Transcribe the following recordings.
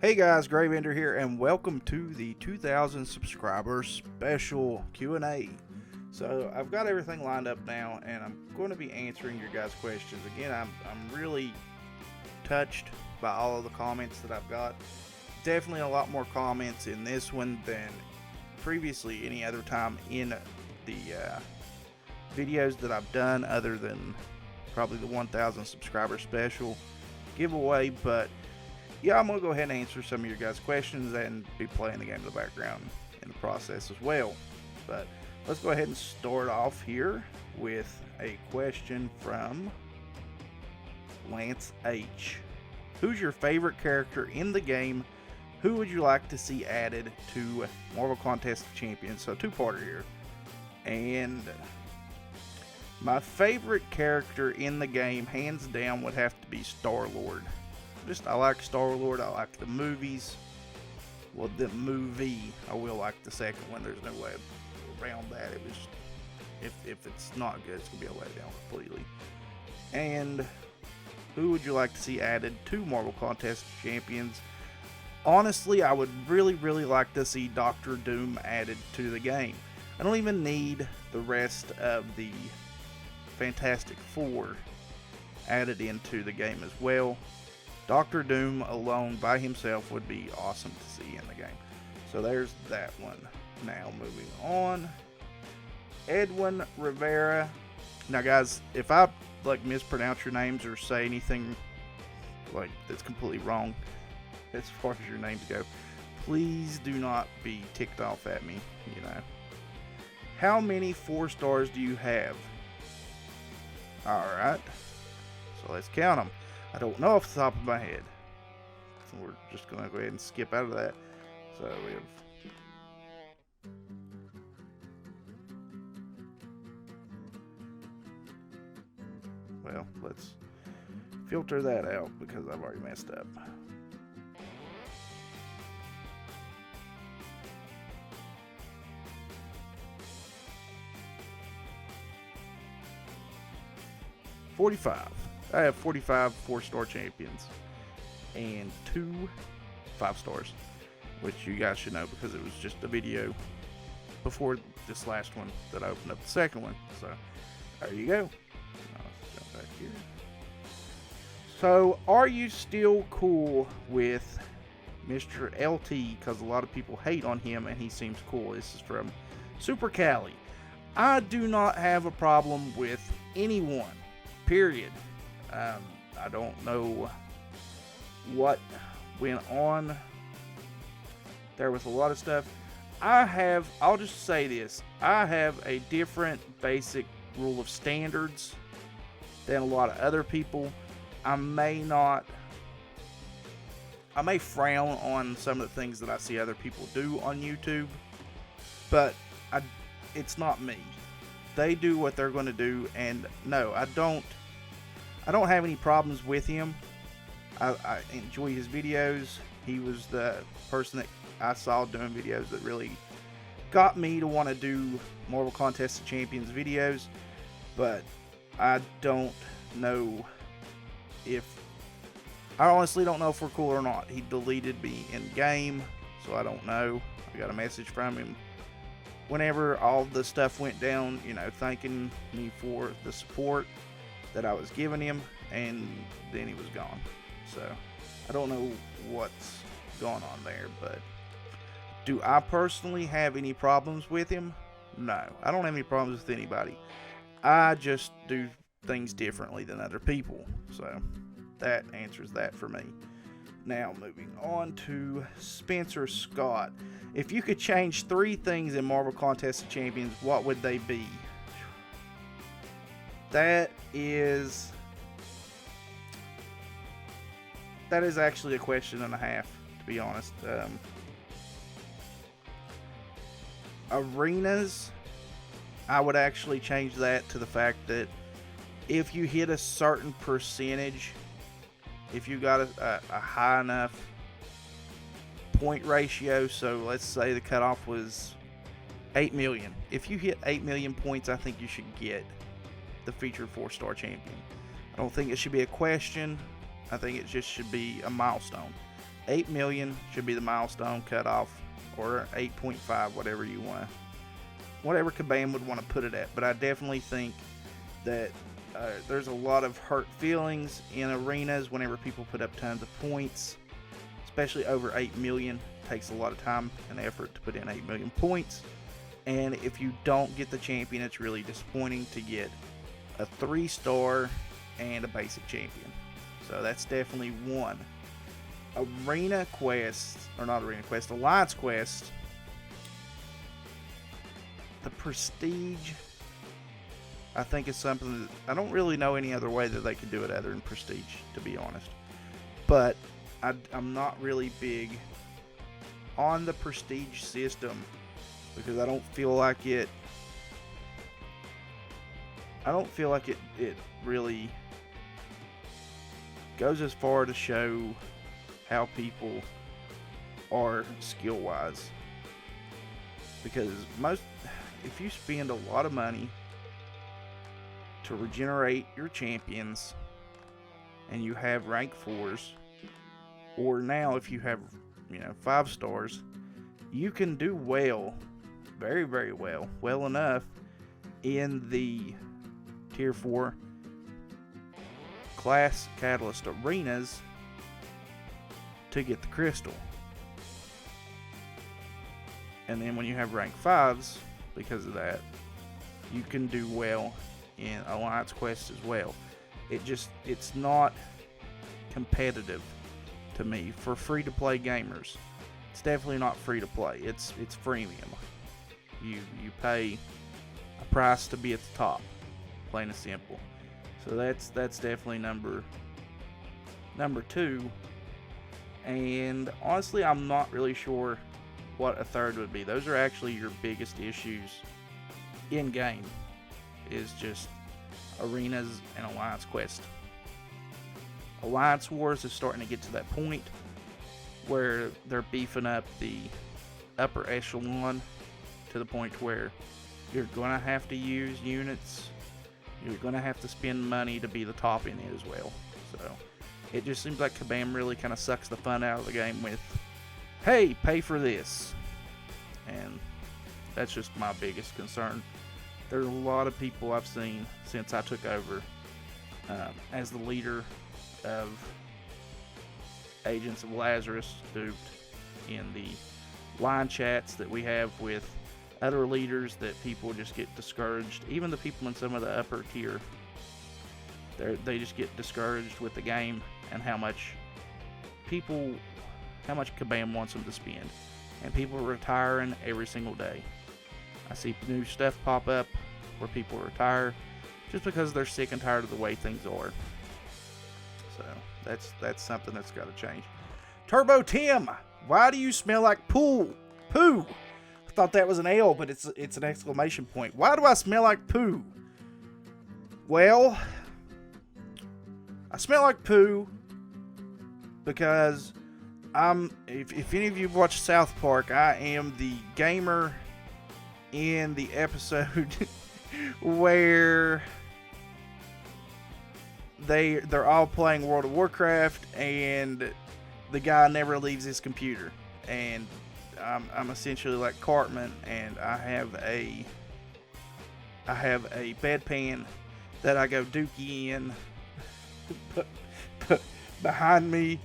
Hey guys, Gravender here, and welcome to the 2000 subscribers special Q&A. So I've got everything lined up now, and I'm going to be answering your guys' questions. Again, I'm really touched by all of the comments that I've got. Definitely a lot more comments in this one than previously any other time in the videos that I've done, other than probably the 1000 subscriber special giveaway. But yeah, I'm going to go ahead and answer some of your guys' questions and be playing the game in the background in the process as well. But let's go ahead and start off here with a question from Lance H. Who's your favorite character in the game? Who would you like to see added to Marvel Contest of Champions? So two-parter here. And my favorite character in the game, hands down, would have to be Star-Lord. I like Star-Lord. I like the movies. Well, the movie. I will like the second one. There's no way around that. It was, if it's not good, it's gonna be a letdown completely. And who would you like to see added to Marvel Contest of Champions? Honestly, I would really like to see Doctor Doom added to the game. I don't even need the rest of the Fantastic Four added into the game as well. Doctor Doom alone by himself would be awesome to see in the game. So there's that one. Now moving on. Edwin Rivera. Now guys, if I mispronounce your names or say anything that's completely wrong as far as your names go, please do not be ticked off at me, How many 4 stars do you have? Alright. So let's count them. I don't know off the top of my head. So we're just going to go ahead and skip out of that. So we have... Well, let's filter that out because I've already messed up. I have 45 4-star champions and 2 5-stars, which you guys should know because it was just a video before this last one that I opened up the second one. So there you go. Now let's jump back here. So are you still cool with Mr. LT? Because a lot of people hate on him and he seems cool. This is from Super Cali. I do not have a problem with anyone, period. I don't know what went on there with a lot of stuff. I'll just say this, I have a different basic rule of standards than a lot of other people. I may frown on some of the things that I see other people do on YouTube, but it's not me. They do what they're going to do, and no, I don't have any problems with him. I enjoy his videos. He was the person that I saw doing videos that really got me to want to do Marvel Contest of Champions videos. But I honestly don't know if we're cool or not. He deleted me in game, so I don't know. I got a message from him whenever all the stuff went down, thanking me for the support that I was giving him, and then he was gone. So I don't know what's going on there, but do I personally have any problems with him? No, I don't have any problems with anybody. I just do things differently than other people. So that answers that for me. Now moving on to Spencer Scott. If you could change 3 things in Marvel Contest of Champions, what would they be? That is actually a question and a half, to be honest. Arenas, I would actually change that to the fact that if you hit a certain percentage, if you got a high enough point ratio, so let's say the cutoff was 8 million. If you hit 8 million points, I think you should get the featured 4-star champion. I don't think it should be a question. I think it just should be a milestone. 8 million should be the milestone cutoff, or 8.5, whatever you want, whatever Kabam would want to put it at. But I definitely think that there's a lot of hurt feelings in arenas whenever people put up tons of points, especially over 8 million. It takes a lot of time and effort to put in 8 million points. And if you don't get the champion, it's really disappointing to get a 3-star and a basic champion. So that's definitely one. Arena Quest, or not Arena Quest, Alliance Quest. The Prestige, I think, is something that I don't really know any other way that they could do it other than Prestige, to be honest. But I'm not really big on the Prestige system, because I don't feel like it really goes as far to show how people are skill wise. Because if you spend a lot of money to regenerate your champions and you have rank 4s, or now if you have 5 stars, you can do well, very, very well, well enough in the tier 4 class catalyst arenas to get the crystal. And then when you have rank 5s, because of that, you can do well in Alliance Quest as well. It's not competitive to me for free to play gamers. It's definitely not free to play. It's freemium. You pay a price to be at the top, plain and simple. So that's definitely number 2. And honestly, I'm not really sure what a third would be. Those are actually your biggest issues in game, is just arenas and Alliance Quest. Alliance Wars is starting to get to that point where they're beefing up the upper echelon to the point where you're going to have to use units. You're going to have to spend money to be the top in it as well. So it just seems like Kabam really kind of sucks the fun out of the game with, hey, pay for this. And that's just my biggest concern. There's a lot of people I've seen since I took over as the leader of Agents of Lazarus duped in the line chats that we have with other leaders, that people just get discouraged. Even the people in some of the upper tier, they just get discouraged with the game and how much Kabam wants them to spend. And people are retiring every single day. I see new stuff pop up where people retire just because they're sick and tired of the way things are. So that's something that's got to change. Turbo Tim, why do you smell like poo? I thought that was an L, but it's an exclamation point. Why do I smell like poo? Well, I smell like poo because if any of you have watched South Park, I am the gamer in the episode where they're all playing World of Warcraft and the guy never leaves his computer, and I'm essentially like Cartman, and I have a bedpan that I go dookie in behind me,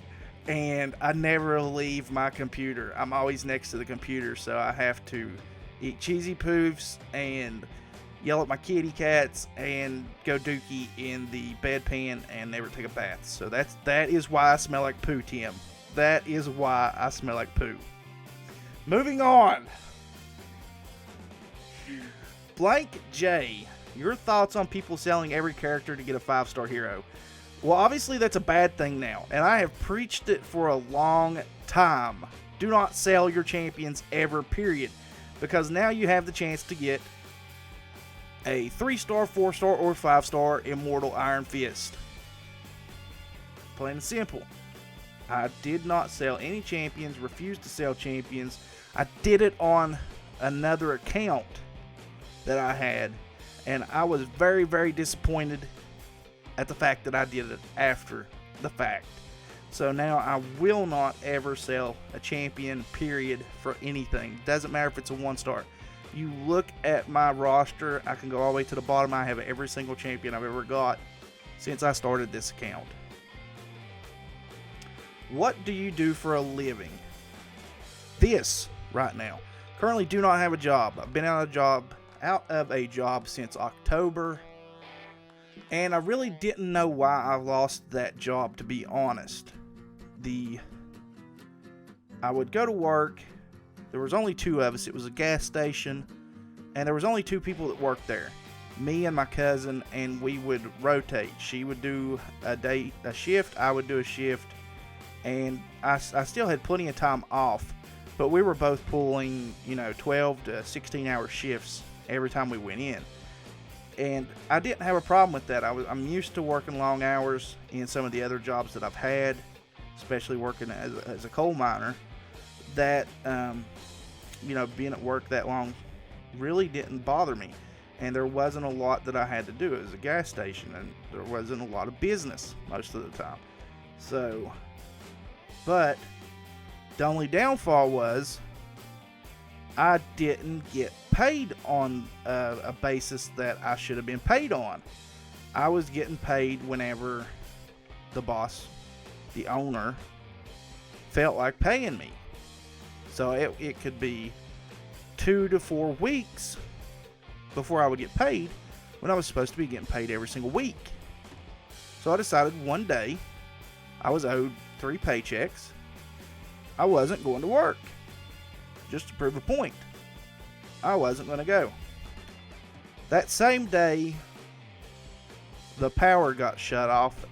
and I never leave my computer. I'm always next to the computer, so I have to eat cheesy poofs and yell at my kitty cats and go dookie in the bedpan and never take a bath. So that is why I smell like poo, Tim. That is why I smell like poo. Moving on. Blank J, your thoughts on people selling every character to get a 5-star hero? Well, obviously that's a bad thing now, and I have preached it for a long time. Do not sell your champions ever, period. Because now you have the chance to get a 3-star, 4-star, or 5-star Immortal Iron Fist. Plain and simple. I did not sell any champions, refused to sell champions. I did it on another account that I had, and I was very, very disappointed at the fact that I did it after the fact. So now I will not ever sell a champion, period, for anything. Doesn't matter if it's a 1-star. You look at my roster, I can go all the way to the bottom. I have every single champion I've ever got since I started this account. What do you do for a living? This right now. Currently do not have a job. I've been out of a job since October. And I really didn't know why I lost that job, to be honest. I would go to work. There was only 2 of us. It was a gas station. And there was only 2 people that worked there. Me and my cousin, and we would rotate. She would do a shift. I would do a shift. And I still had plenty of time off. But we were both pulling, 12 to 16-hour shifts every time we went in. And I didn't have a problem with that. I'm used to working long hours in some of the other jobs that I've had, especially working as a coal miner. That, being at work that long really didn't bother me. And there wasn't a lot that I had to do. It was a gas station, and there wasn't a lot of business most of the time. So, but the only downfall was I didn't get paid on a basis that I should have been paid on. I was getting paid whenever the boss, the owner, felt like paying me. So it could be 2 to 4 weeks before I would get paid, when I was supposed to be getting paid every single week. So I decided one day I was owed 3 paychecks. I wasn't going to work. Just to prove a point. I wasn't going to go. That same day, the power got shut off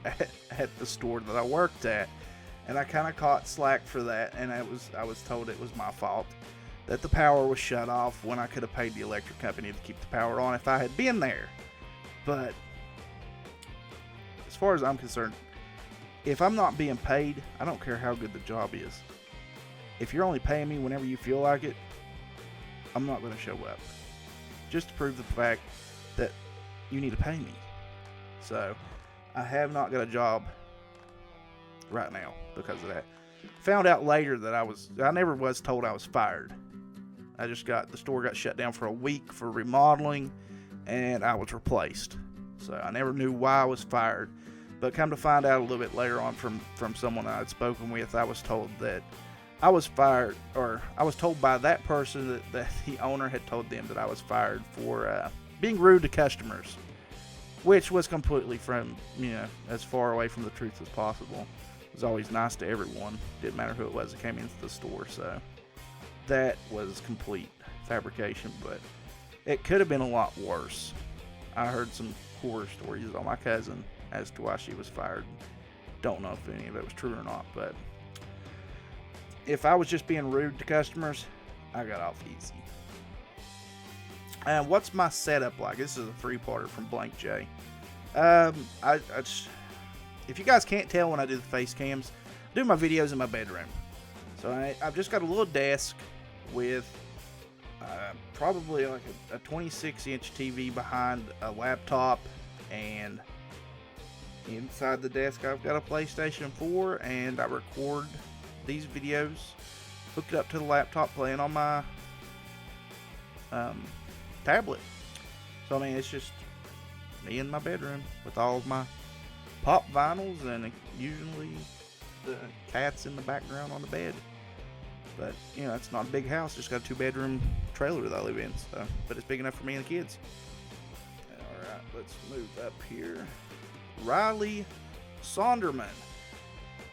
at the store that I worked at. And I kind of caught slack for that. And I was told it was my fault that the power was shut off when I could have paid the electric company to keep the power on if I had been there. But as far as I'm concerned, if I'm not being paid, I don't care how good the job is. If you're only paying me whenever you feel like it, I'm not going to show up. Just to prove the fact that you need to pay me. So, I have not got a job right now because of that. Found out later that I never was told I was fired. The store got shut down for a week for remodeling, and I was replaced. So, I never knew why I was fired. But come to find out a little bit later on from someone I had spoken with, I was told that I was fired, or I was told by that person that the owner had told them that I was fired for being rude to customers, which was completely as far away from the truth as possible. It was always nice to everyone. Didn't matter who it was that came into the store, so that was complete fabrication, but it could have been a lot worse. I heard some horror stories on my cousin as to why she was fired. Don't know if any of it was true or not, but if I was just being rude to customers, I got off easy. And what's my setup like? This is a 3-parter from Blank J. If you guys can't tell when I do the face cams, I do my videos in my bedroom. So I've just got a little desk with probably like a 26-inch TV behind a laptop, and inside the desk I've got a PlayStation 4, and I record these videos, hook it up to the laptop, playing on my tablet. So it's just me in my bedroom with all of my pop vinyls, and usually the cat's in the background on the bed. But it's not a big house, just got a 2-bedroom trailer that I live in, so but it's big enough for me and the kids. Alright, let's move up here. Riley Sonderman.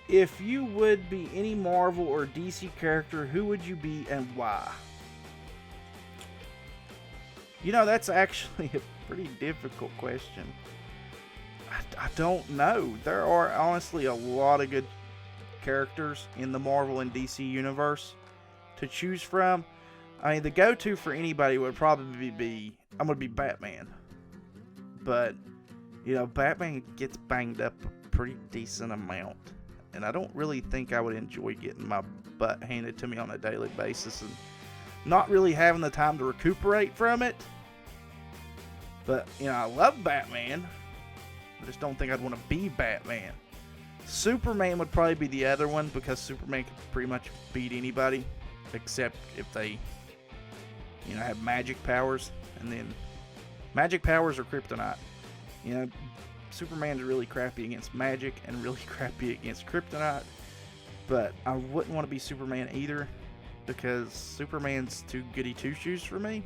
If you would be any Marvel or DC character, who would you be and why? That's actually a pretty difficult question. I don't know. There are honestly a lot of good characters in the Marvel and DC universe to choose from. The go-to for anybody would probably be, I'm going to be Batman. But, Batman gets banged up a pretty decent amount. And I don't really think I would enjoy getting my butt handed to me on a daily basis and not really having the time to recuperate from it. But, I love Batman. I just don't think I'd want to be Batman. Superman would probably be the other one because Superman could pretty much beat anybody except if they, have magic powers. And then magic powers are kryptonite. Superman's really crappy against magic and really crappy against kryptonite. But I wouldn't want to be Superman either because Superman's too goody two-shoes for me.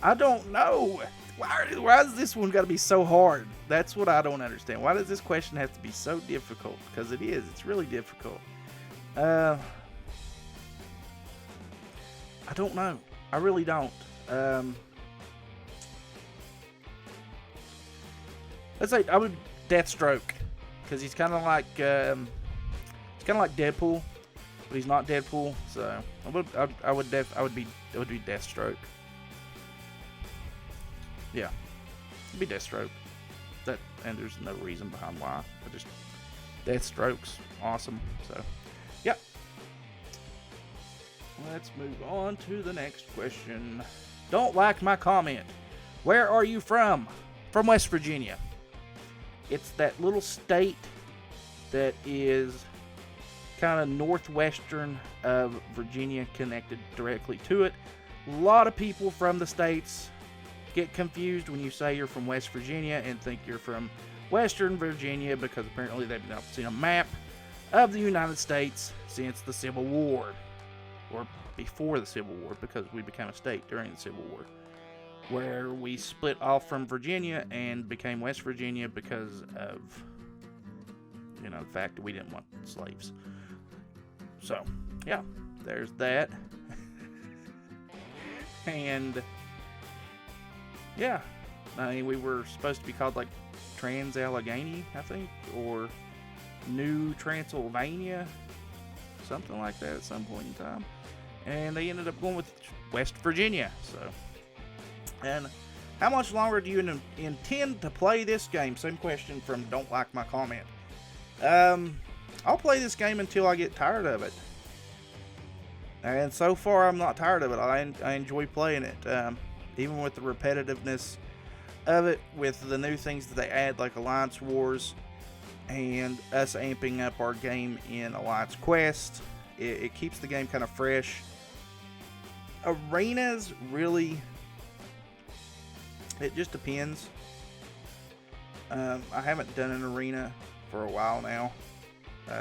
I don't know. Why does this one got to be so hard? That's what I don't understand. Why does this question have to be so difficult? Because it is. It's really difficult. I don't know. I really don't. Let's say I would Deathstroke because he's kind of like Deadpool, but he's not Deadpool. So I would be Deathstroke. Yeah, it'd be Deathstroke. And there's no reason behind why. Deathstroke's awesome. So, yep. Let's move on to the next question. Don't like my comment. Where are you from? From West Virginia. It's that little state that is kind of northwestern of Virginia, connected directly to it. A lot of people from the states get confused when you say you're from West Virginia and think you're from Western Virginia because apparently they've not seen a map of the United States since the Civil War, or before the Civil War, because we became a state during the Civil War, where we split off from Virginia and became West Virginia because of the fact that we didn't want slaves. So yeah, there's that. And yeah, I mean, we were supposed to be called like Trans-Allegheny, I think, or New Transylvania, something like that at some point in time. And they ended up going with West Virginia. So, and how much longer do you intend to play this game? Same question from Don't Like My Comment. I'll play this game until I get tired of it. And so far, I'm not tired of it. I enjoy playing it. Even with the repetitiveness of it, with the new things that they add, like Alliance Wars, and us amping up our game in Alliance Quest, it keeps the game kind of fresh. Arenas, really, it just depends. I haven't done an arena for a while now,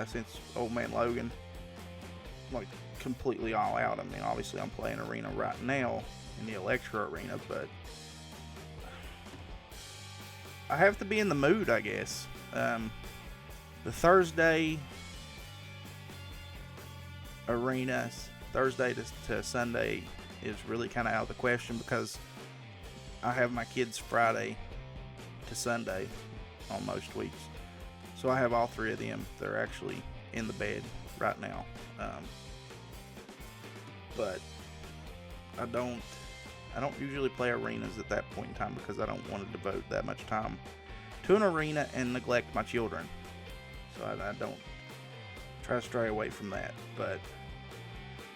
since Old Man Logan, like completely all out. I mean, obviously I'm playing arena right now in the Electra Arena, but I have to be in the mood, I guess. The Thursday arenas, Thursday to Sunday, is really kind of out of the question because I have my kids Friday to Sunday on most weeks. So I have all three of them. They're actually in the bed right now. But I don't usually play arenas at that point in time because I don't want to devote that much time to an arena and neglect my children. So I don't try to stray away from that. But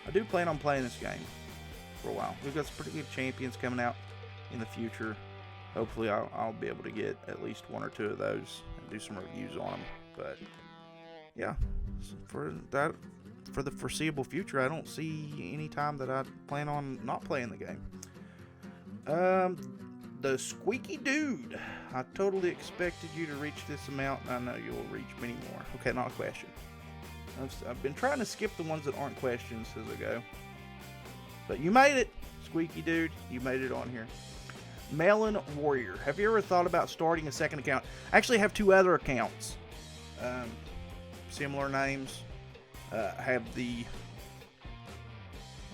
I do plan on playing this game for a while. We've got some pretty good champions coming out in the future. Hopefully I'll be able to get at least one or two of those and do some reviews on them. But yeah, for the foreseeable future, I don't see any time that I plan on not playing the game. The Squeaky Dude. I totally expected you to reach this amount, and I know you'll reach many more. Okay, not a question. I've been trying to skip the ones that aren't questions as I go. But you made it, Squeaky Dude. You made it on here. Melon Warrior. Have you ever thought about starting a second account? I actually have two other accounts. Similar names. I have the...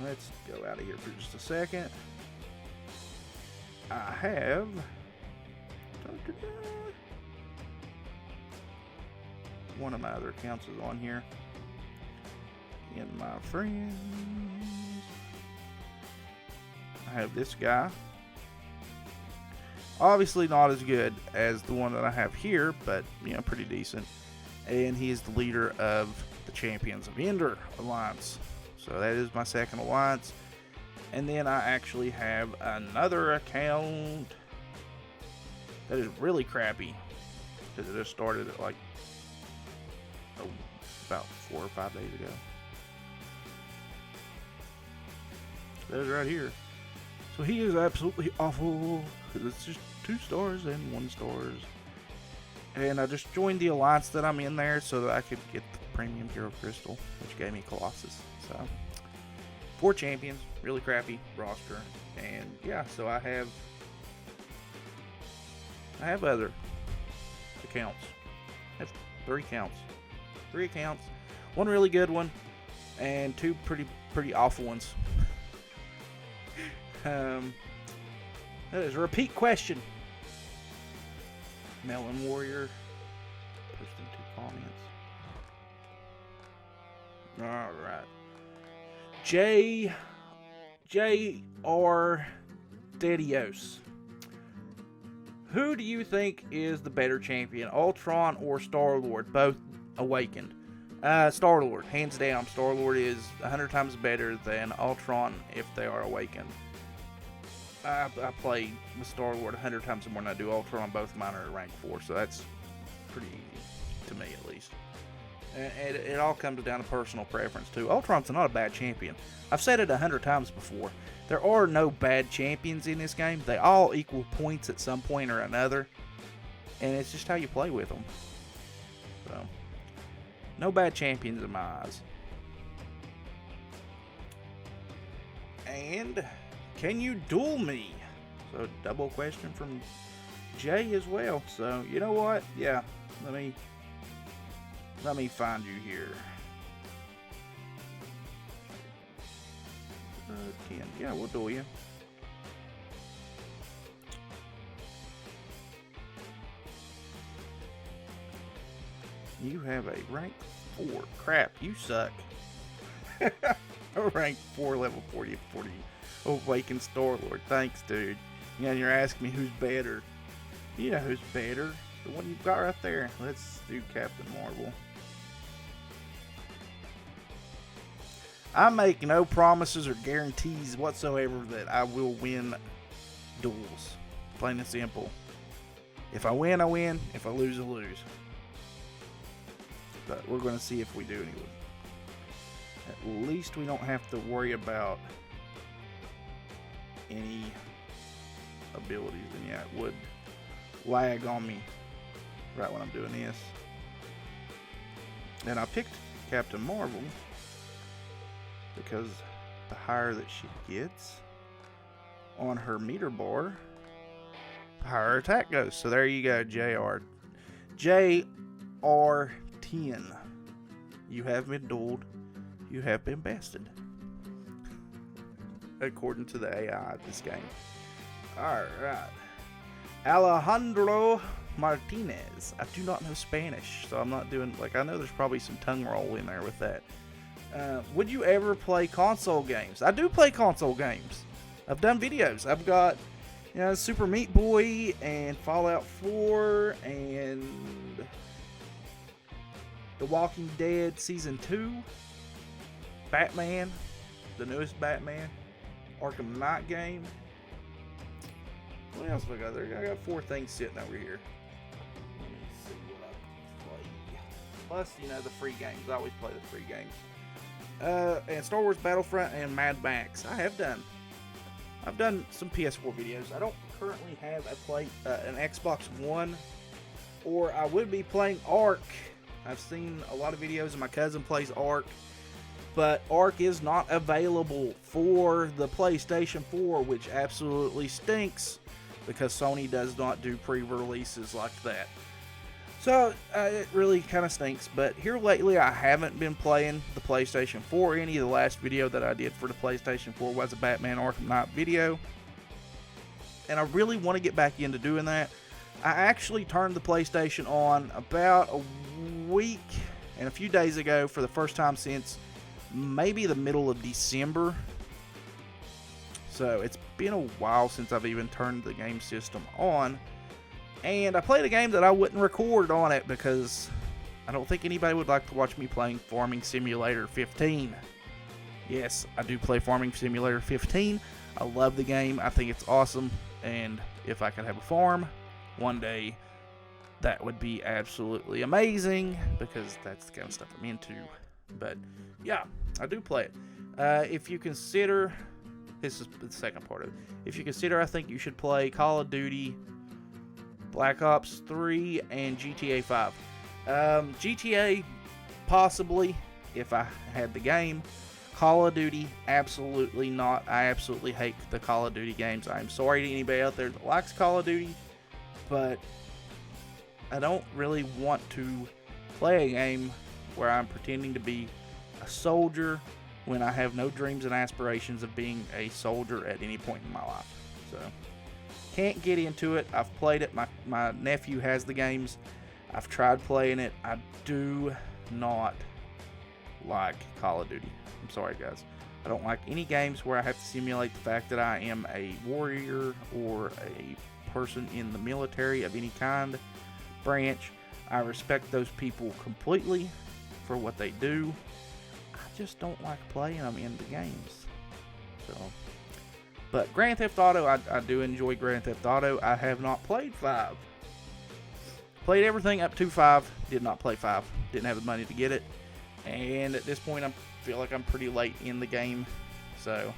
Let's go out of here for just a second. I have... One of my other accounts is on here. In my friends. I have this guy. Obviously not as good as the one that I have here, but, pretty decent. And he is the leader of the Champions of Ender Alliance. So that is my second alliance. And then I actually have another account That is really crappy because it just started at like about 4 or 5 days ago. That is right here. So he is absolutely awful because it's just 2 stars and 1 stars. And I just joined the alliance that I'm in there so that I could get the premium hero crystal, which gave me Colossus. So 4 champions, really crappy roster, and yeah, so I have other accounts. I have 3 accounts. 3 accounts, 1 really good one, and 2 pretty awful ones. That is a repeat question. Melon Warrior posting 2 comments. Alright. J.R. Dedios. Who do you think is the better champion, Ultron or Star-Lord? Both awakened. Star-Lord, hands down. Star-Lord is 100 times better than Ultron if they are awakened. I play with Star-Lord 100 times more than I do Ultron. Both of mine are rank 4, so that's pretty easy, to me at least. And it all comes down to personal preference, too. Ultron's not a bad champion. I've said it 100 times before. There are no bad champions in this game. They all equal points at some point or another. And it's just how you play with them. So, no bad champions in my eyes. And can you duel me? So, double question from Jay as well. So, you know what? Yeah, let me find you here. 10. Yeah, we'll duel you. You have a rank 4. Crap, you suck. A rank 4, level 40. Awakened Star-Lord. Thanks, dude. Yeah, you're asking me who's better. You know who's better. The one you've got right there. Let's do Captain Marvel. I make no promises or guarantees whatsoever that I will win duels. Plain and simple. If I win, I win. If I lose, I lose. But we're going to see if we do anyway. At least we don't have to worry about any abilities. And yeah, it would lag on me right when I'm doing this. And I picked Captain Marvel because the higher that she gets on her meter bar, the higher her attack goes. So there you go, JR. JR10. You have been dueled. You have been bested. According to the AI of this game. Alright. Alejandro Martinez. I do not know Spanish, so I'm not doing, like, I know there's probably some tongue roll in there with that. Would you ever play console games? I do play console games. I've done videos. I've got, you know, Super Meat Boy and Fallout 4 and The Walking Dead Season 2. Batman, the newest Batman. Arkham Knight game. What else have I got there? I got 4 things sitting over here. Let me see what I play. Plus, you know, the free games. I always play the free games. And Star Wars Battlefront and Mad Max. I've done some PS4 videos. I don't currently have an Xbox One, or I would be playing Ark. I've seen a lot of videos of my cousin plays Ark, but Ark is not available for the PlayStation 4, which absolutely stinks because Sony does not do pre-releases like that. So, it really kind of stinks, but here lately I haven't been playing the PlayStation 4 any. The last video that I did for the PlayStation 4 was a Batman Arkham Knight video, and I really want to get back into doing that. I actually turned the PlayStation on about a week and a few days ago for the first time since maybe the middle of December. So, it's been a while since I've even turned the game system on. And I played a game that I wouldn't record on it because I don't think anybody would like to watch me playing Farming Simulator 15. Yes, I do play Farming Simulator 15. I love the game. I think it's awesome. And if I could have a farm one day, that would be absolutely amazing, because that's the kind of stuff I'm into. But yeah, I do play it. If you consider, this is the second part of it. If you consider, I think you should play Call of Duty, Black Ops 3, and GTA 5. GTA, possibly, if I had the game. Call of Duty, absolutely not. I absolutely hate the Call of Duty games. I'm sorry to anybody out there that likes Call of Duty, but I don't really want to play a game where I'm pretending to be a soldier when I have no dreams and aspirations of being a soldier at any point in my life. So, can't get into it. I've played it. My nephew has the games. I've tried playing it. I do not like Call of Duty. I'm sorry, guys. I don't like any games where I have to simulate the fact that I am a warrior or a person in the military of any kind, branch. I respect those people completely for what they do. I just don't like playing them in the games. So, but Grand Theft Auto, I do enjoy Grand Theft Auto. I have not played 5. Played everything up to 5. Did not play 5. Didn't have the money to get it. And at this point, I feel like I'm pretty late in the game. So,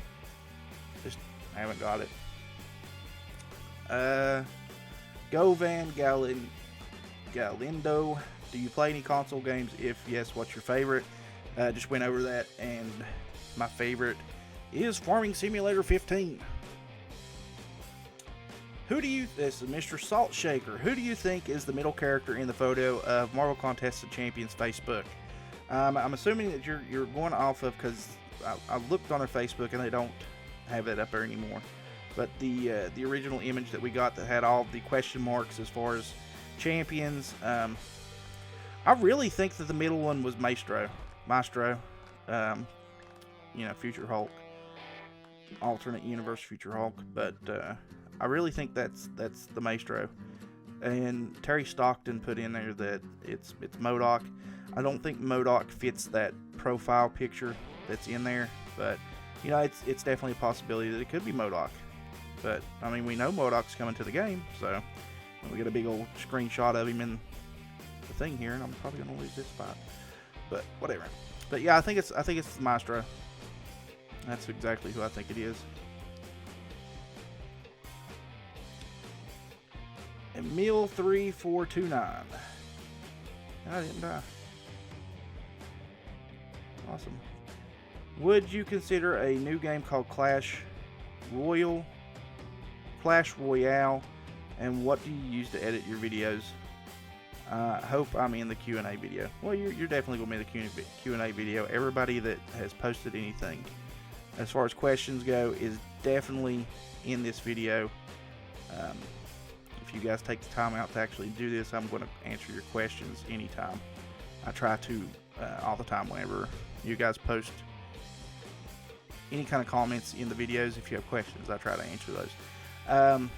just haven't got it. Govan Galindo. Do you play any console games? If yes, what's your favorite? Just went over that, and my favorite is Farming Simulator 15. This is Mr. Salt Shaker. Who do you think is the middle character in the photo of Marvel Contest of Champions Facebook? I'm assuming that you're going off of, because I looked on their Facebook and they don't have that up there anymore. But the original image that we got that had all the question marks as far as champions, I really think that the middle one was Maestro, Future Hulk, alternate universe Future Hulk. But I really think that's the Maestro. And Terry Stockton put in there that it's MODOK. I don't think MODOK fits that profile picture that's in there, but it's definitely a possibility that it could be MODOK. But I mean, we know MODOK's coming to the game, so we get a big old screenshot of him in the thing here, and I'm probably gonna lose this fight, but whatever. But yeah, I think it's Maestro. That's exactly who I think it is. Emil 3429. I didn't die. Awesome. Would you consider a new game called Clash Royale? And what do you use to edit your videos? Hope I'm in the Q&A video. Well, you're definitely going to be in the Q&A video. Everybody that has posted anything as far as questions go is definitely in this video. If you guys take the time out to actually do this, I'm going to answer your questions anytime. I try to all the time whenever you guys post any kind of comments in the videos. If you have questions, I try to answer those.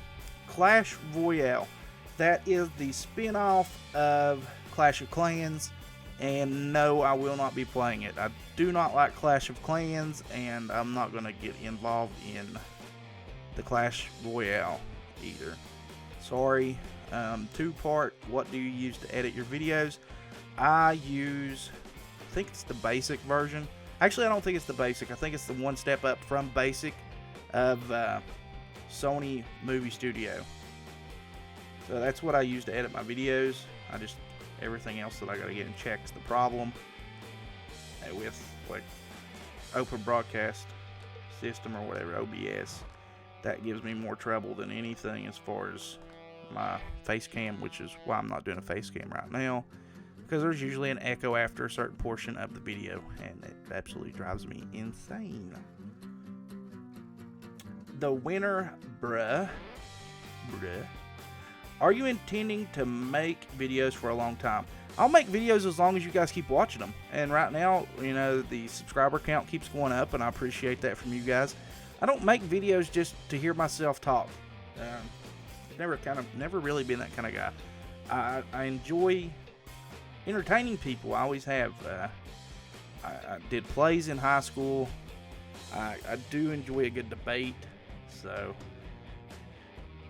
Clash Royale. That is the spin-off of Clash of Clans, and no, I will not be playing it. I do not like Clash of Clans, and I'm not going to get involved in the Clash Royale either. Sorry. Two-part, what do you use to edit your videos? I think it's the basic version. Actually, I don't think it's the basic. I think it's the one step up from basic of Sony Movie Studio. So that's what I use to edit my videos. Everything else that I gotta get in check is the problem with like Open Broadcast System or whatever, OBS. That gives me more trouble than anything as far as my face cam, which is why I'm not doing a face cam right now, because there's usually an echo after a certain portion of the video, and it absolutely drives me insane. The winner, bruh. Are you intending to make videos for a long time? I'll make videos as long as you guys keep watching them. And right now, the subscriber count keeps going up, and I appreciate that from you guys. I don't make videos just to hear myself talk. Never really been that kind of guy. I enjoy entertaining people. I always have. I did plays in high school. I do enjoy a good debate. So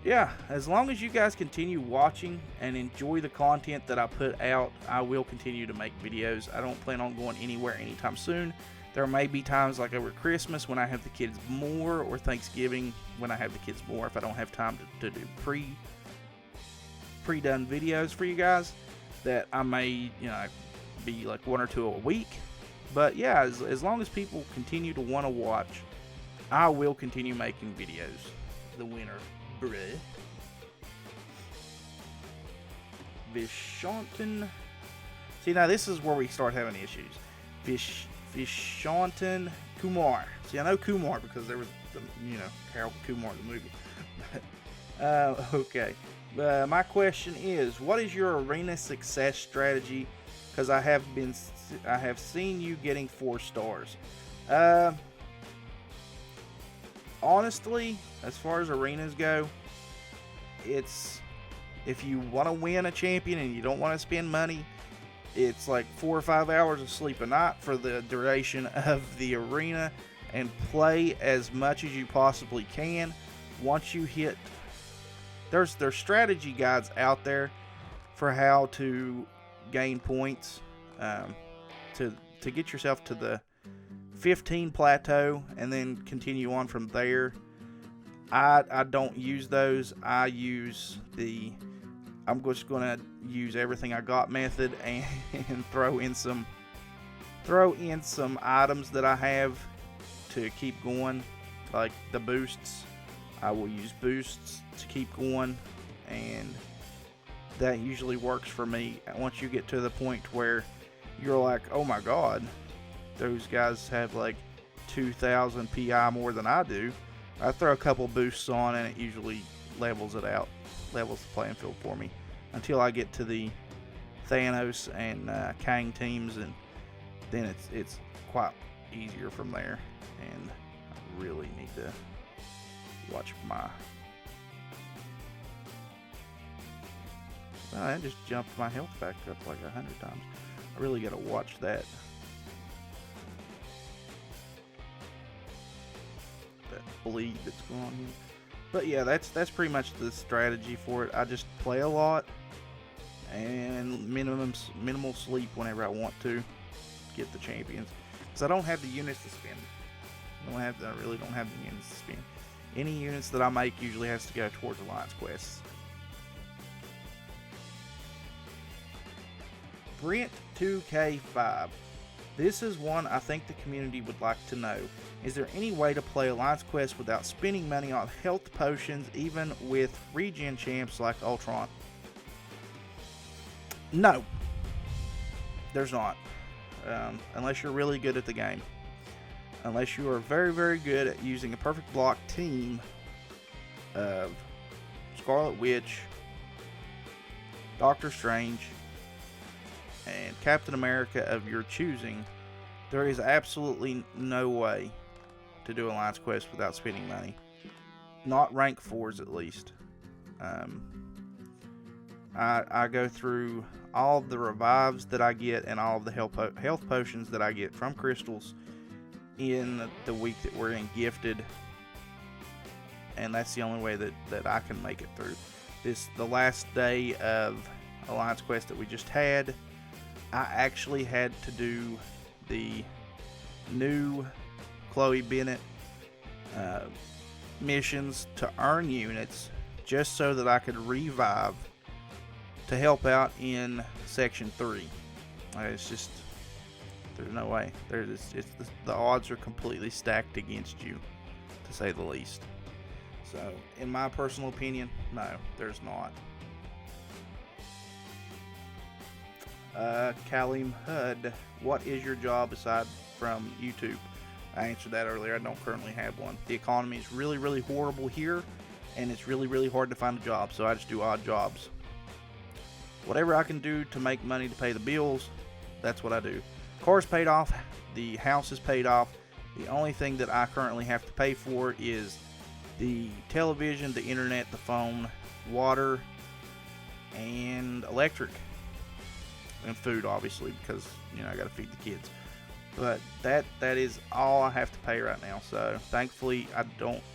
yeah, as long as you guys continue watching and enjoy the content that I put out, I will continue to make videos. I don't plan on going anywhere anytime soon. There may be times like over Christmas when I have the kids more, or Thanksgiving when I have the kids more, if I don't have time to do pre-done videos for you guys, that I may, be like 1 or 2 a week. But yeah, as long as people continue to want to watch, I will continue making videos. The winner, bruh. Vishantan. See, now this is where we start having issues. Vishantan Kumar. See, I know Kumar because there was Harold Kumar in the movie. Okay. My question is, what is your arena success strategy? Because I have seen you getting 4 stars. Honestly, as far as arenas go, it's, if you want to win a champion and you don't want to spend money, it's like 4 or 5 hours of sleep a night for the duration of the arena, and play as much as you possibly can. Once you hit, there's strategy guides out there for how to gain points, to get yourself to the 15 plateau and then continue on from there. I don't use those. I use I'm just gonna use everything I got method and throw in some items that I have to keep going, like the boosts. I will use boosts to keep going, and that usually works for me. Once you get to the point where you're like, oh my god, those guys have like 2,000 PI more than I do, I throw a couple boosts on and it usually levels it out, levels the playing field for me, until I get to the Thanos and Kang teams, and then it's quite easier from there. And I really need to watch my... Well, I just jumped my health back up like 100 times. I really got to watch that. That bleed that's going on here. But yeah, that's pretty much the strategy for it. I just play a lot and minimal sleep whenever I want to get the champions, because I don't have the units to spend. I really don't have the units to spend. Any units that I make usually has to go towards Alliance quests. Brent 2K5. This is one I think the community would like to know. Is there any way to play Alliance quests without spending money on health potions, even with regen champs like Ultron? No, there's not. Unless you're really good at the game. Unless you are very, very good at using a perfect block team of Scarlet Witch, Doctor Strange, and Captain America of your choosing, there is absolutely no way to do Alliance Quest without spending money. Not rank 4s at least. I go through all of the revives that I get and all of the health potions that I get from crystals in the week that we're in gifted, and that's the only way that I can make it through. The last day of Alliance Quest that we just had, I actually had to do the new Chloe Bennett missions to earn units, just so that I could revive to help out in Section 3. It's just, there's no way. The odds are completely stacked against you, to say the least. So, in my personal opinion, no, there's not. Kalim Hud, what is your job aside from YouTube? I answered that earlier. I don't currently have one. The economy is really, really horrible here, and it's really, really hard to find a job, so I just do odd jobs. Whatever I can do to make money to pay the bills, that's what I do. Car's paid off. The house is paid off. The only thing that I currently have to pay for is the television, the internet, the phone, water, and electric. And food, obviously, because I got to feed the kids. But that is all I have to pay right now. So thankfully,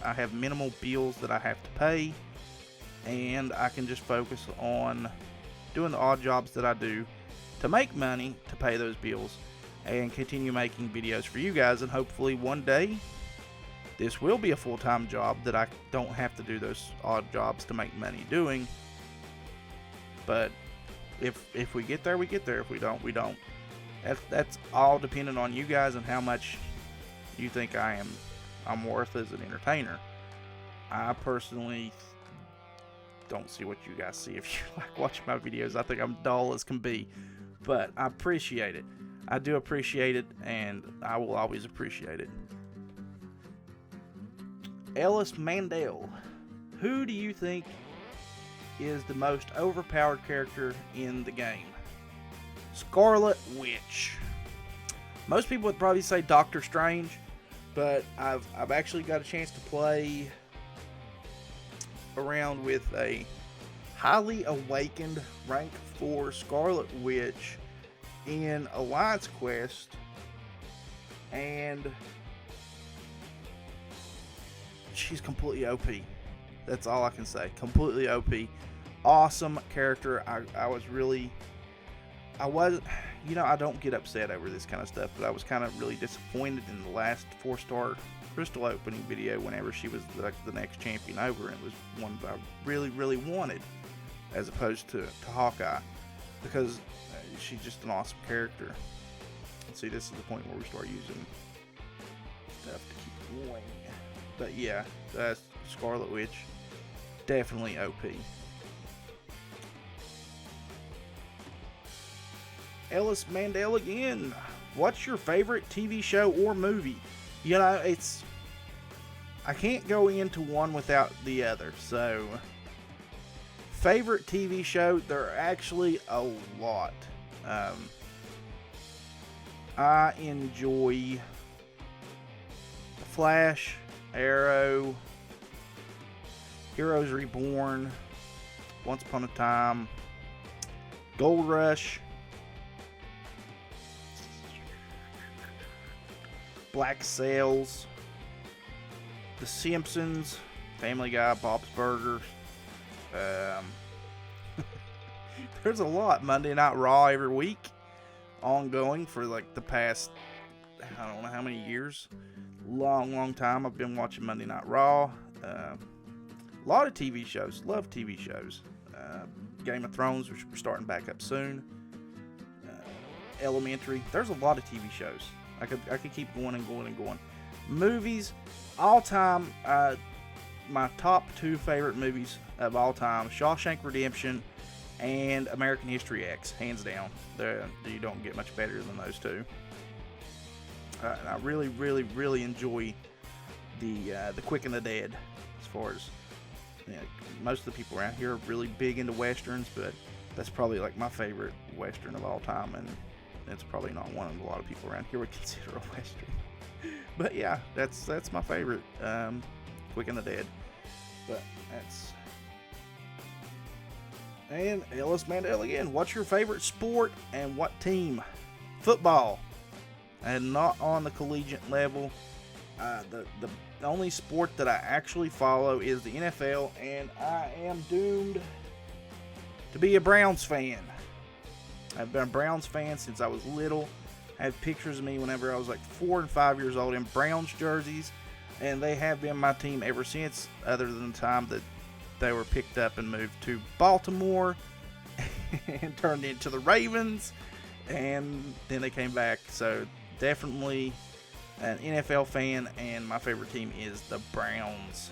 I have minimal bills that I have to pay, and I can just focus on doing the odd jobs that I do to make money to pay those bills and continue making videos for you guys. And hopefully one day this will be a full-time job that I don't have to do those odd jobs to make money doing. But if we get there, we get there. If we don't, we don't. That's all dependent on you guys and how much you think I'm worth as an entertainer. I personally don't see what you guys see if you like watching my videos. I think I'm dull as can be, but I appreciate it. I do appreciate it, and I will always appreciate it. Ellis Mandel, who do you think is the most overpowered character in the game? Scarlet Witch. Most people would probably say Doctor Strange, but I've actually got a chance to play around with a highly awakened rank 4 Scarlet Witch in Alliance Quest, and she's completely OP. That's all I can say. Completely OP. Awesome character. I was, I don't get upset over this kind of stuff, but I was kind of really disappointed in the last 4-star Crystal opening video whenever she was like the next champion over, and it was one that I really, really wanted as opposed to Hawkeye, because she's just an awesome character. Let's see, this is the point where we start using stuff to keep going. But yeah, that's Scarlet Witch. Definitely OP. Ellis Mandel again. What's your favorite TV show or movie? You know, I can't go into one without the other. So, favorite TV show, there are actually a lot. I enjoy Flash, Arrow, Heroes Reborn, Once Upon a Time, Gold Rush, Black Sails, The Simpsons, Family Guy, Bob's Burgers. There's a lot. Monday Night Raw every week, ongoing for like the past, I don't know how many years. Long time I've been watching Monday Night Raw. A lot of TV shows. Love TV shows. Game of Thrones, which we're starting back up soon. Elementary. There's a lot of TV shows. I could keep going and going and going. Movies, all time. My top 2 favorite movies of all time: Shawshank Redemption and American History X, hands down. You don't get much better than those two. And I really, really, really enjoy the Quick and the Dead. As far as, you know, most of the people around here are really big into westerns, but that's probably like my favorite western of all time, and it's probably not one a lot of people around here would consider a western. But yeah, that's my favorite, Quick and the Dead. But that's. And Ellis Mandel again. What's your favorite sport and what team? Football. And not on the collegiate level. The only sport that I actually follow is the NFL, and I am doomed to be a Browns fan. I've been a Browns fan since I was little. I have pictures of me whenever I was like 4 and 5 years old in Browns jerseys, and they have been my team ever since, other than the time that they were picked up and moved to Baltimore and turned into the Ravens, and then they came back. So definitely an NFL fan, and my favorite team is the Browns.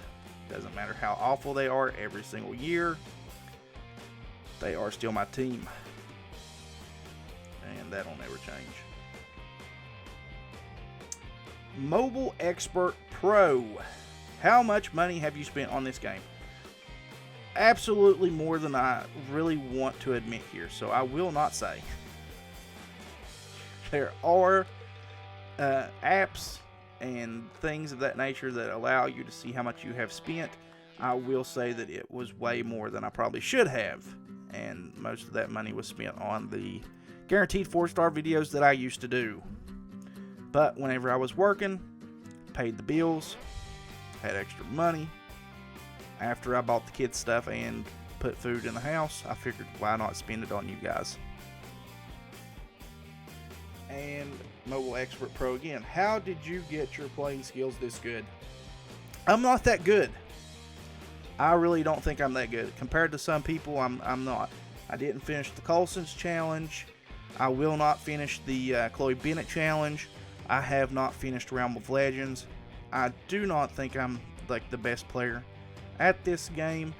Doesn't matter how awful they are every single year, they are still my team, and that'll never change. Mobile Expert Pro. How much money have you spent on this game? Absolutely more than I really want to admit here, so I will not say. There are apps and things of that nature that allow you to see how much you have spent. I will say that it was way more than I probably should have, and most of that money was spent on the guaranteed 4-star videos that I used to do. But whenever I was working, paid the bills, had extra money, after I bought the kids stuff and put food in the house, I figured why not spend it on you guys. And Mobile Expert Pro again. How did you get your playing skills this good? I'm not that good. I really don't think I'm that good. Compared to some people, I'm not. I didn't finish the Coulson's challenge. I will not finish the Chloe Bennett challenge. I have not finished Realm of Legends. I do not think I'm like the best player at this game.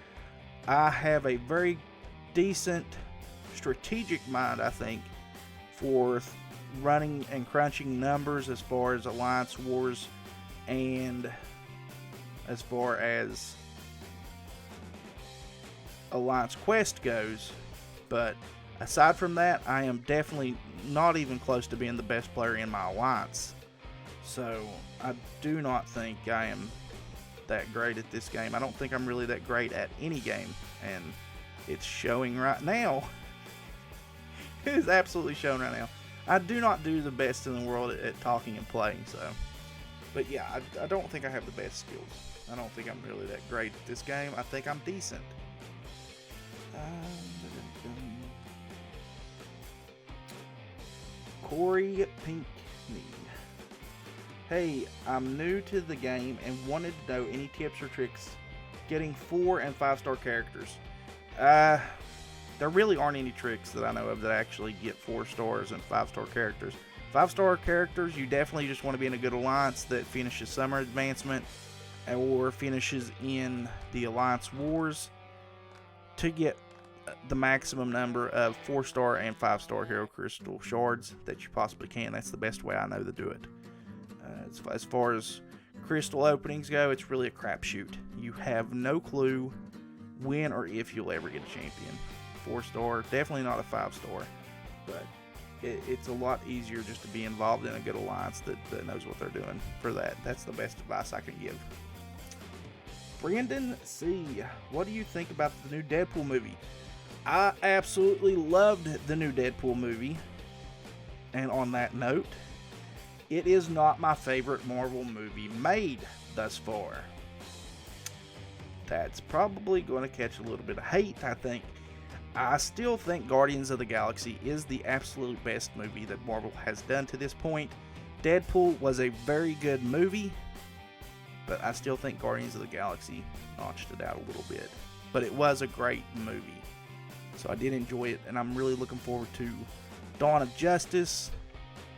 I have a very decent strategic mind, I think, for running and crunching numbers as far as Alliance Wars and as far as Alliance Quest goes. But aside from that, I am definitely not even close to being the best player in my alliance. So I do not think I am that great at this game. I don't think I'm really that great at any game, and it's showing right now. It is absolutely showing right now. I do not do the best in the world at talking and playing, so. But yeah, I don't think I have the best skills. I don't think I'm really that great at this game. I think I'm decent. Corey Pinkney. Hey, I'm new to the game and wanted to know any tips or tricks getting 4 and 5-star characters. There really aren't any tricks that I know of that actually get 4 stars and 5-star characters. 5-star characters, you definitely just want to be in a good alliance that finishes Summer Advancement or finishes in the Alliance Wars to get the maximum number of 4-star and 5-star Hero Crystal Shards that you possibly can. That's the best way I know to do it. As far as crystal openings go, it's really a crapshoot. You have no clue when or if you'll ever get a champion. 4-star, definitely not a 5-star, but it's a lot easier just to be involved in a good alliance that knows what they're doing for that. That's the best advice I can give. Brandon C., what do you think about the new Deadpool movie? I absolutely loved the new Deadpool movie. And on that note, it is not my favorite Marvel movie made thus far. That's probably going to catch a little bit of hate, I think. I still think Guardians of the Galaxy is the absolute best movie that Marvel has done to this point. Deadpool was a very good movie, but I still think Guardians of the Galaxy notched it out a little bit. But it was a great movie, so I did enjoy it, and I'm really looking forward to Dawn of Justice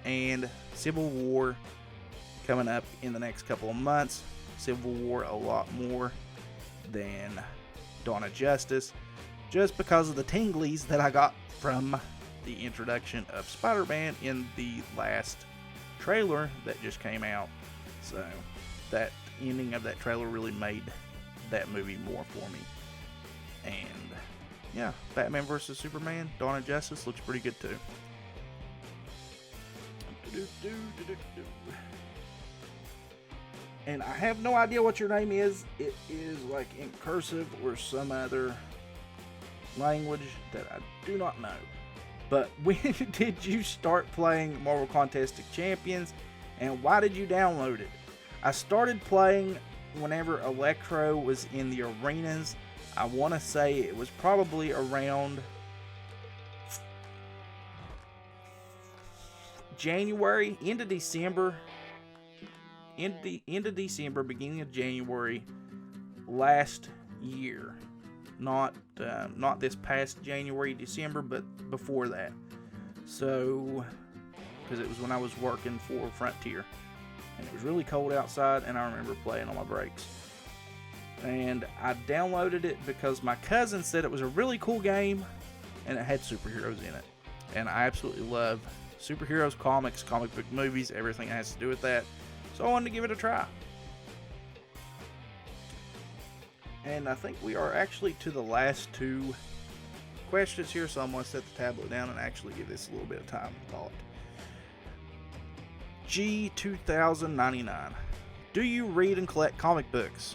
and Civil War coming up in the next couple of months. Civil War a lot more than Dawn of Justice, just because of the tinglies that I got from the introduction of Spider-Man in the last trailer that just came out. So that ending of that trailer really made that movie more for me. And yeah, Batman vs. Superman, Dawn of Justice looks pretty good too. And I have no idea what your name is. It is like in cursive or some other language that I do not know. But when did you start playing Marvel Contest of Champions, and why did you download it? I started playing whenever Electro was in the arenas. I want to say it was probably around January, end of December, beginning of January last year. Not this past January, December, but before that. So, because it was when I was working for Frontier, and it was really cold outside, and I remember playing on my breaks. And I downloaded it because my cousin said it was a really cool game, and it had superheroes in it. And I absolutely love superheroes, comics, comic book movies, everything that has to do with that. So I wanted to give it a try. And I think we are actually to the last 2 questions here, so I'm going to set the tablet down and actually give this a little bit of time and thought. G2099. Do you read and collect comic books?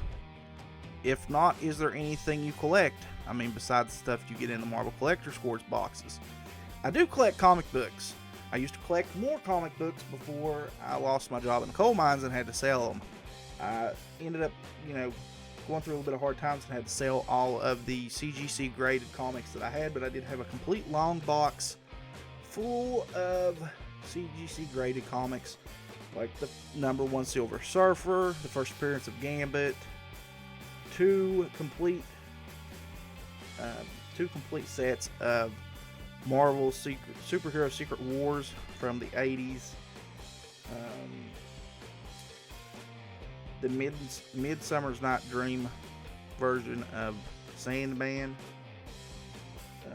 If not, is there anything you collect? I mean, besides the stuff you get in the Marvel Collector's Corps boxes. I do collect comic books. I used to collect more comic books before I lost my job in the coal mines and had to sell them. I ended up, going through a little bit of hard times and had to sell all of the CGC graded comics that I had, but I did have a complete long box full of CGC graded comics, like the #1 Silver Surfer, the first appearance of Gambit, two complete sets of Marvel Superhero Secret Wars from the 80s, the Midsummer's Night Dream version of Sandman,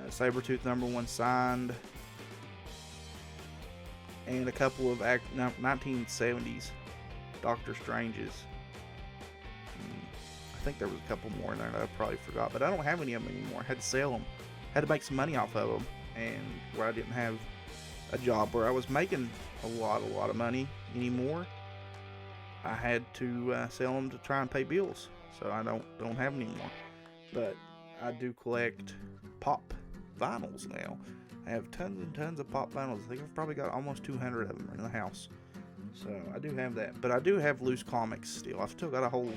Sabretooth #1 signed, and a couple of 1970s Doctor Stranges. I think there was a couple more in there that I probably forgot, but I don't have any of them anymore. I had to sell them. Had to make some money off of them, and where I didn't have a job where I was making a lot of money anymore, I had to sell them to try and pay bills. So I don't have any more. But I do collect pop vinyls now. I have tons and tons of pop vinyls. I think I've probably got almost 200 of them in the house. So I do have that. But I do have loose comics still. I've still got a whole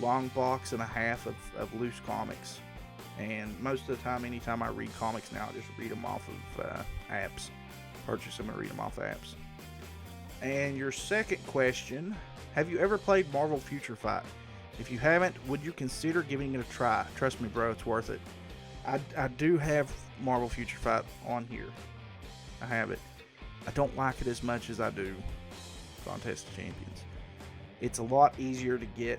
long box and a half of loose comics. And most of the time, anytime I read comics now, I just read them off of apps. Purchase them and read them off apps. And your second question, have you ever played Marvel Future Fight? If you haven't, would you consider giving it a try? Trust me, bro, it's worth it. I do have Marvel Future Fight on here. I have it. I don't like it as much as I do Contest of Champions. It's a lot easier to get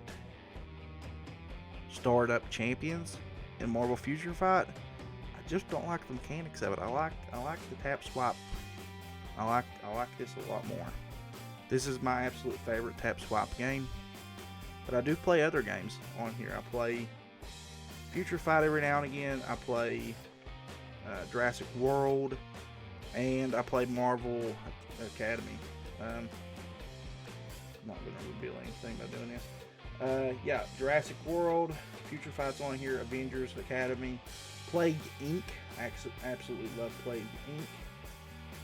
startup champions in Marvel Future Fight. I just don't like the mechanics of it. I like the tap swap. I like this a lot more. This is my absolute favorite tap swap game. But I do play other games on here. I play Future Fight every now and again. I play Jurassic World, and I play Marvel Academy. I'm not going to reveal anything by doing this. Yeah, Jurassic World, Future Fight's on here, Avengers Academy, Plague Inc. I absolutely love Plague Inc.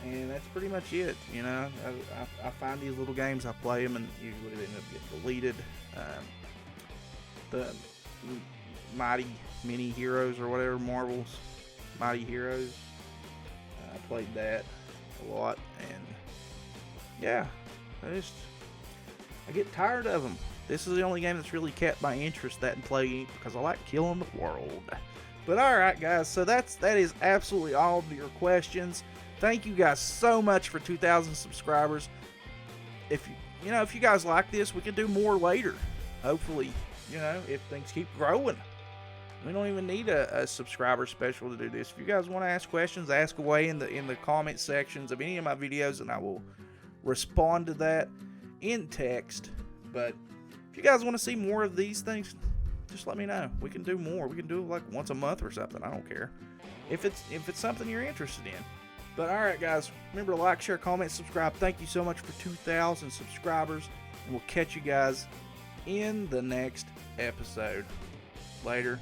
And that's pretty much it. You know, I find these little games, I play them, and usually they end up getting deleted. The Mighty Mini Heroes or whatever, Marvel's Mighty Heroes, I played that a lot, and yeah, I get tired of them. This is the only game that's really kept my interest, that and Plague Inc., because I like killing the world. But alright guys, so that is absolutely all of your questions. Thank you guys so much for 2,000 subscribers. If you guys like this, we can do more later. Hopefully, if things keep growing. We don't even need a subscriber special to do this. If you guys want to ask questions, ask away in the comment sections of any of my videos, and I will respond to that in text. But if you guys want to see more of these things, just let me know. We can do more. We can do it like once a month or something. I don't care. If it's something you're interested in. But alright guys, remember to like, share, comment, subscribe. Thank you so much for 2,000 subscribers. And we'll catch you guys in the next episode. Later.